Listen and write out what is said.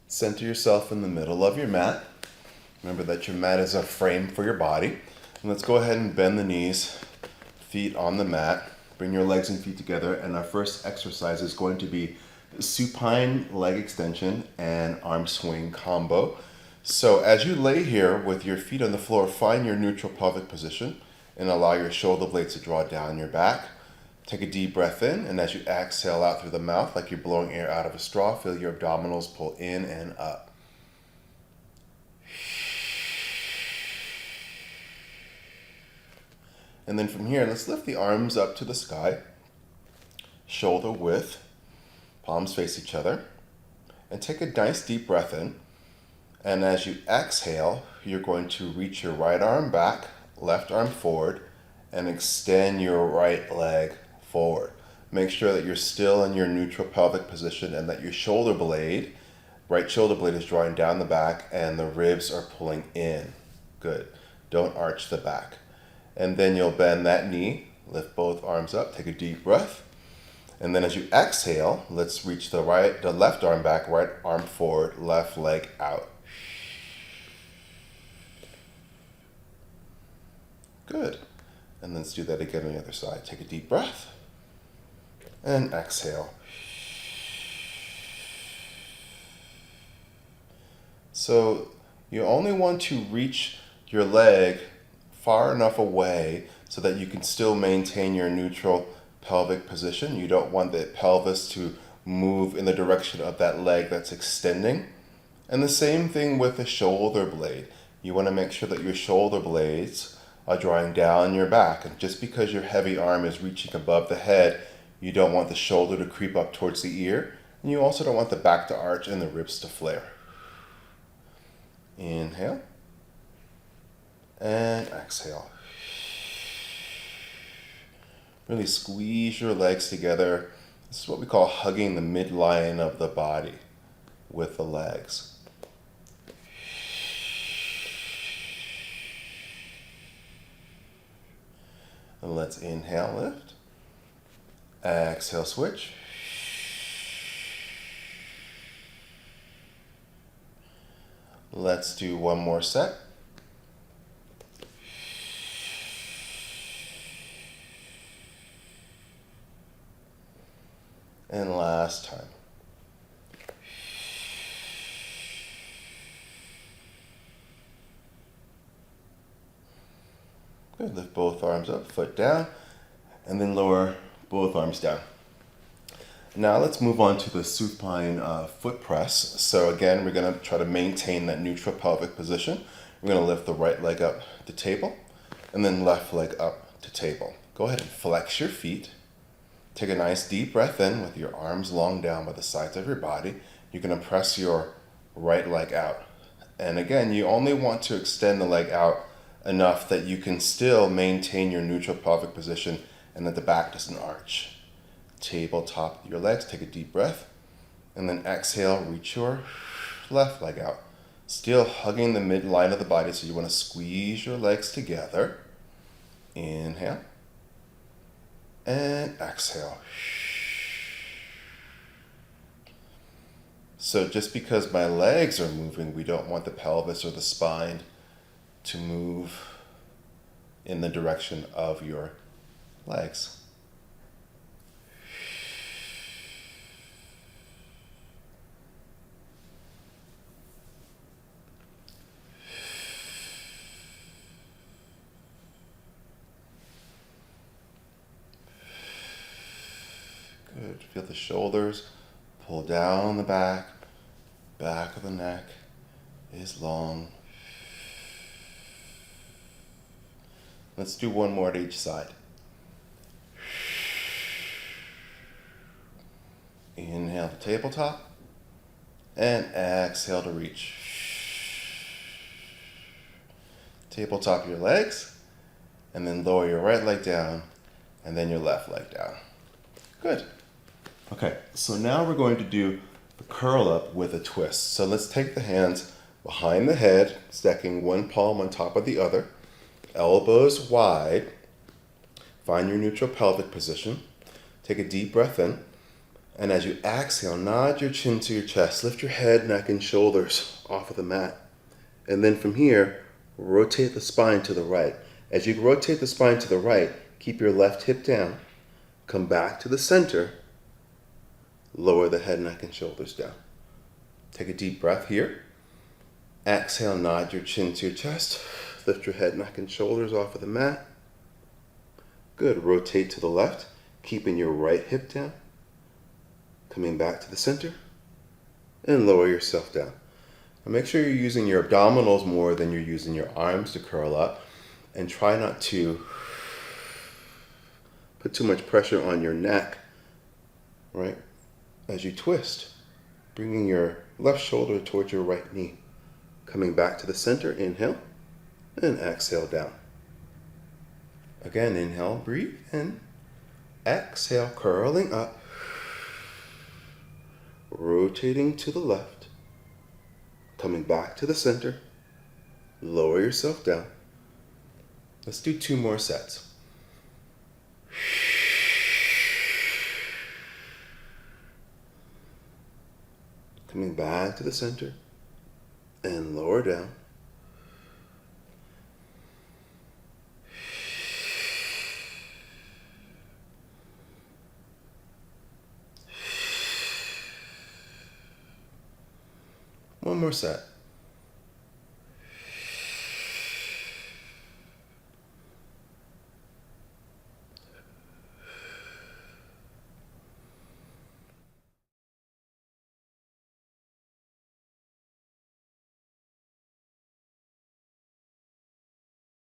Center yourself in the middle of your mat. Remember that your mat is a frame for your body. And let's go ahead and bend the knees, feet on the mat. Bring your legs and feet together. And our first exercise is going to be supine leg extension and arm swing combo. So as you lay here with your feet on the floor, find your neutral pelvic position and allow your shoulder blades to draw down your back. Take a deep breath in, and as you exhale out through the mouth like you're blowing air out of a straw, feel your abdominals pull in and up. And then from here, let's lift the arms up to the sky, shoulder width, palms face each other, and take a nice deep breath in. And as you exhale, you're going to reach your right arm back, left arm forward, and extend your right leg forward. Make sure that you're still in your neutral pelvic position and that your shoulder blade, right shoulder blade is drawing down the back and the ribs are pulling in. Good. Don't arch the back. And then you'll bend that knee, lift both arms up, take a deep breath. And then as you exhale, let's reach the left arm back, right arm forward, left leg out. Good. And let's do that again on the other side. Take a deep breath. And exhale. So you only want to reach your leg far enough away so that you can still maintain your neutral pelvic position. You don't want the pelvis to move in the direction of that leg that's extending. And the same thing with the shoulder blade. You want to make sure that your shoulder blades are drawing down your back. And just because your heavy arm is reaching above the head, you don't want the shoulder to creep up towards the ear. And you also don't want the back to arch and the ribs to flare. Inhale. And exhale. Really squeeze your legs together. This is what we call hugging the midline of the body with the legs. And let's inhale, lift. Exhale, switch. Let's do one more set. And last time. Good, lift both arms up, foot down, and then lower both arms down. Now let's move on to the supine foot press. So again, we're going to try to maintain that neutral pelvic position. We're going to lift the right leg up to table, and then left leg up to table. Go ahead and flex your feet. Take a nice deep breath in with your arms long down by the sides of your body. You're going to press your right leg out. And again, you only want to extend the leg out enough that you can still maintain your neutral pelvic position and that the back doesn't arch. Tabletop your legs, take a deep breath, and then exhale, reach your left leg out. Still hugging the midline of the body, so you want to squeeze your legs together. Inhale. And exhale. So just because my legs are moving, we don't want the pelvis or the spine to move in the direction of your legs. Good. Feel the shoulders pull down the back. Back of the neck is long. Let's do one more to each side. Inhale to tabletop. And exhale to reach. Tabletop your legs. And then lower your right leg down. And then your left leg down. Good. Okay, so now we're going to do the curl up with a twist. So let's take the hands behind the head, stacking one palm on top of the other, elbows wide. Find your neutral pelvic position. Take a deep breath in. And as you exhale, nod your chin to your chest. Lift your head, neck, and shoulders off of the mat. And then from here, rotate the spine to the right. As you rotate the spine to the right, keep your left hip down. Come back to the center. Lower the head, neck, and shoulders down. Take a deep breath here. Exhale, nod your chin to your chest. Lift your head, neck, and shoulders off of the mat. Good. Rotate to the left, keeping your right hip down. Coming back to the center. And lower yourself down. Now make sure you're using your abdominals more than you're using your arms to curl up. And try not to put too much pressure on your neck, right? As you twist, bringing your left shoulder towards your right knee. Coming back to the center, inhale, and exhale down. Again, inhale, breathe in. Exhale, curling up. Rotating to the left. Coming back to the center. Lower yourself down. Let's do 2 more sets. Coming back to the center and lower down. One more set.